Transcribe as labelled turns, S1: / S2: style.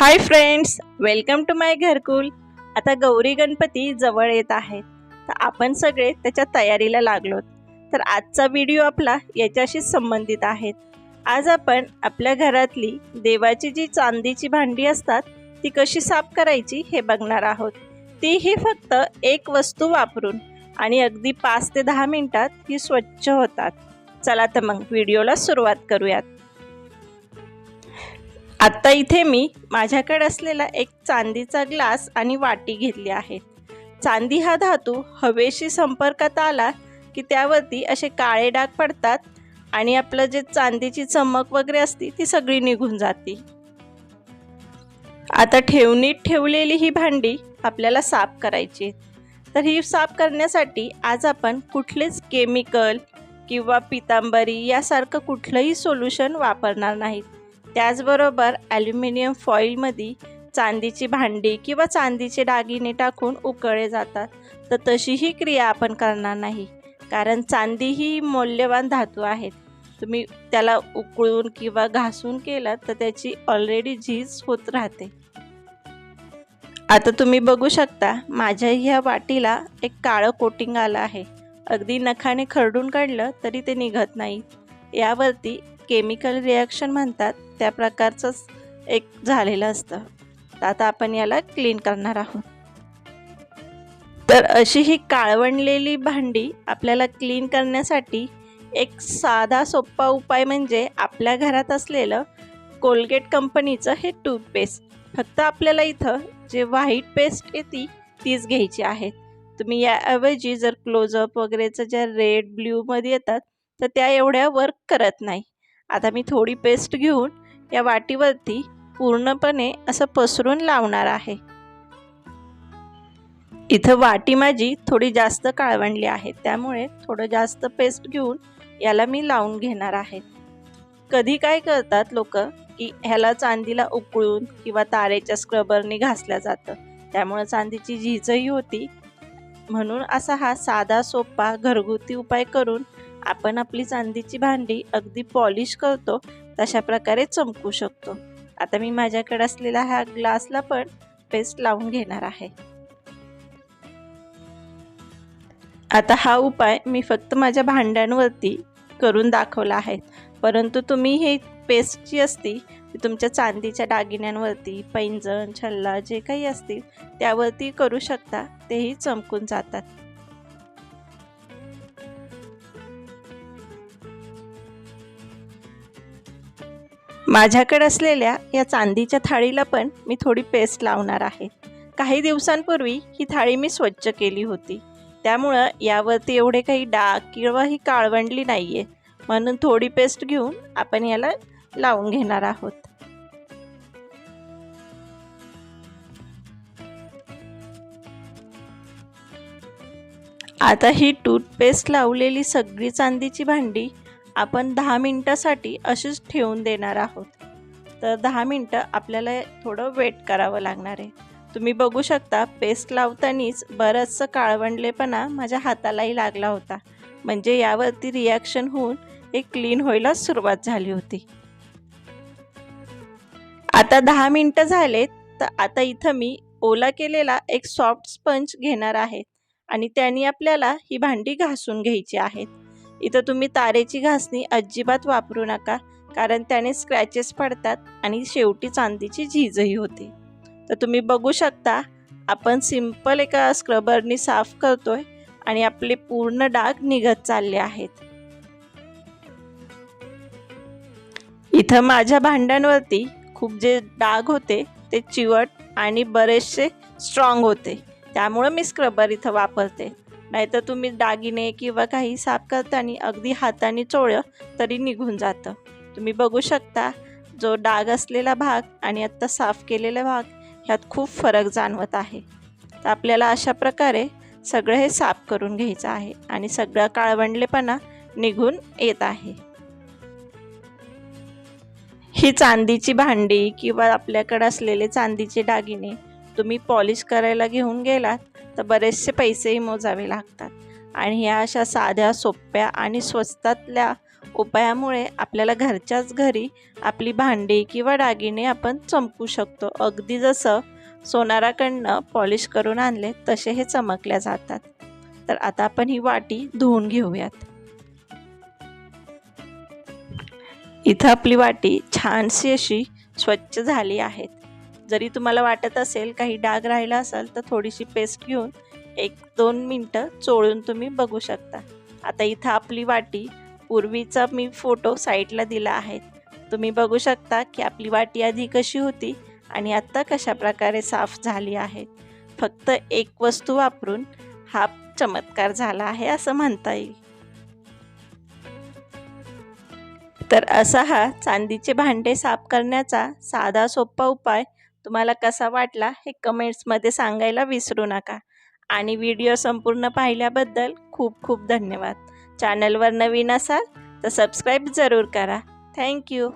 S1: Hi friends, welcome to माय घरकुल। आता गौरी गणपती जवळ येत आहेत, तर आपण सगळे त्याच्या तयारीला लागलोत। तर आजचा व्हिडिओ आपला याच्याशी संबंधित आहे। आज आपण आपल्या घरातली देवाची जी चांदीची भांडी असतात ती कशी साफ करायची हे बघणार आहोत। तीही फक्त एक वस्तू वापरून आणि अगदी 5 ते 10 मिनिटात ही स्वच्छ होतात। चला तर मग व्हिडिओला सुरुवात करूयात। आता इथे मी माझ्याकडे असलेला एक चांदीचा ग्लास आणि वाटी घेतली आहे। चांदी हा धातू हवेशी संपर्कात आला की त्यावरती असे काळे डाग पडतात आणि आपलं जे चांदीची चमक वगैरे असती ती सगळी निघून जाते। आता ठेवणीत ठेवलेली ही भांडी आपल्याला साफ करायची। तर ही साफ करण्यासाठी आज आपण कुठलेच केमिकल किंवा पितांबरी यासारखं कुठलंही सोल्युशन वापरणार नाहीत। त्याचबरोबर ॲल्युमिनियम फॉइलमध्ये चांदीची भांडी किंवा चांदीचे दागिने टाकून उकळले जातात, तर तशीही क्रिया आपण करणार नाही। कारण चांदी ही मौल्यवान धातू आहे। तुम्ही त्याला उकळून किंवा घासून केलं तर त्याची ऑलरेडी झीज होत राहते। आता तुम्ही बघू शकता माझ्या ह्या वाटीला एक काळं कोटिंग आलं आहे। अगदी नखाने खरडून काढलं तरी ते निघत नाही। यावरती केमिकल रिॲक्शन म्हणतात त्या प्रकारचंच एक झालेलं असतं। तर आता आपण याला क्लीन करणार आहोत। तर अशी ही काळवंडलेली भांडी आपल्याला क्लीन करण्यासाठी एक साधा सोपा उपाय म्हणजे आपल्या घरात असलेलं कोलगेट कंपनीचं हे टूथपेस्ट। फक्त आपल्याला इथं जे व्हाईट पेस्ट येते तीच घ्यायची आहे। तुम्ही याऐवजी जर क्लोजअप वगैरेचं ज्या रेड ब्ल्यूमध्ये येतात तर त्या एवढ्या वर्क करत नाही। आता मी थोडी पेस्ट घेऊन या वाटीवरती पूर्णपणे असं पसरून लावणार आहे। इथं वाटी माझी थोडी जास्त काळवंडली आहे, त्यामुळे थोडं जास्त पेस्ट घेऊन याला मी लावून घेणार आहे। कधी काय करतात लोक की ह्याला चांदीला उकळून किंवा तारेच्या स्क्रबरने घासल्या जातं, त्यामुळे चांदीची झीजही होती। म्हणून असा हा साधा सोपा घरगुती उपाय करून आपण आपली चांदीची भांडी अगदी पॉलिश करतो तशा प्रकारे चमकू शकतो। आता मी माझ्याकडे असलेला ह्या ग्लासला पण पेस्ट लावून घेणार आहे। आता हा उपाय मी फक्त माझ्या भांड्यांवरती करून दाखवला आहे, परंतु तुम्ही हे पेस्ट जी असती ती तुमच्या चांदीच्या दागिन्यांवरती, पैंजण, छल्ला जे काही असतील त्यावरती करू शकता, तेही चमकून जातात। माझ्याकडे असलेल्या या चांदीच्या थाळीला पण मी थोडी पेस्ट लावणार आहे। काही दिवसांपूर्वी ही थाळी मी स्वच्छ केली होती, त्यामुळं यावरती एवढे काही डाग किंवा ही काळवंडली नाही आहे। म्हणून थोडी पेस्ट घेऊन आपण याला लावून घेणार आहोत। आता ही टूथपेस्ट लावलेली सगळी चांदीची भांडी आपण 10 मिनिटासाठी अशीच ठेवून देणार आहोत। तर 10 मिनिटं आपल्याला थोडं वेट करावं लागणार आहे। तुम्ही बघू शकता पेस्ट लावतानाच बरंचसं काळवंडलेपणा माझ्या हातालाही लागला होता, म्हणजे यावरती रिॲक्शन होऊन एक क्लीन व्हायला सुरुवात झाली होती। आता 10 मिनिटं झालेत, तर आता इथं मी ओला केलेला एक सॉफ्ट स्पंज घेणार आहे आणि त्याने आपल्याला ही भांडी घासून घ्यायची आहेत। इथं तुम्ही तारेची घासणी अजिबात वापरू नका, कारण त्याने स्क्रॅचेस पडतात आणि शेवटी चांदीची झीजही होते। तर तुम्ही बघू शकता आपण सिंपल एका स्क्रबरनी साफ करतोय आणि आपले पूर्ण डाग निघत चालले आहेत। इथं माझ्या भांड्यांवरती खूप जे डाग होते ते चिवट आणि बरेचसे स्ट्रॉंग होते, त्यामुळे मी स्क्रबर इथं वापरते। नाहीतर तुम्ही दागिने किंवा काही साफ करताना अगदी हाताने चोळलं तरी निघून जातं। तुम्ही बघू शकता जो डाग असलेला भाग आणि आत्ता साफ केलेला भाग ह्यात खूप फरक जाणवत आहे। तर आपल्याला अशा प्रकारे सगळं हे साफ करून घ्यायचं आहे आणि सगळा काळवंडलेपणा निघून येत आहे। ही चांदीची भांडी किंवा आपल्याकडे असलेले चांदीचे दागिने तुम्ही पॉलिश करायला घेऊन गेलात तर बरेचसे पैसेही मोजावे लागतात, आणि ह्या अशा साध्या सोप्या आणि स्वस्तातल्या उपायामुळे आपल्याला घरच्याच घरी आपली भांडी किंवा दागिने आपण चमकू शकतो. अगदी जसं सोनाराकडनं पॉलिश करून आणले तसे हे चमकल्या जातात. तर आता आपण ही वाटी धुवून घेऊयात. इथं आपली वाटी छानशी अशी स्वच्छ झाली आहे. जरी तुम्हाला वाटत असेल काही डाग राहिला असेल तर थोडीशी पेस्ट घेऊन 1-2 मिनटं चोळून तुम्ही बघू शकता. आता इथं आपली वाटी, पूर्वीचा मी फोटो साईडला दिला आहे. तुम्ही बघू शकता की आपली वाटी आधी कशी होती आणि आत्ता कशा प्रकारे साफ झाली आहे. फक्त एक वस्तू वापरून हा चमत्कार झाला आहे असं म्हणता येईल. तर असा हा चांदीचे भांडे साफ करण्याचा साधा सोपा उपाय तुम्हाला कसा वाटला हे कमेंट्समध्ये सांगायला विसरू नका. आणि व्हिडिओ संपूर्ण पाहिल्याबद्दल खूप खूप धन्यवाद. चॅनलवर नवीन असाल तर सबस्क्राईब जरूर करा. थँक्यू.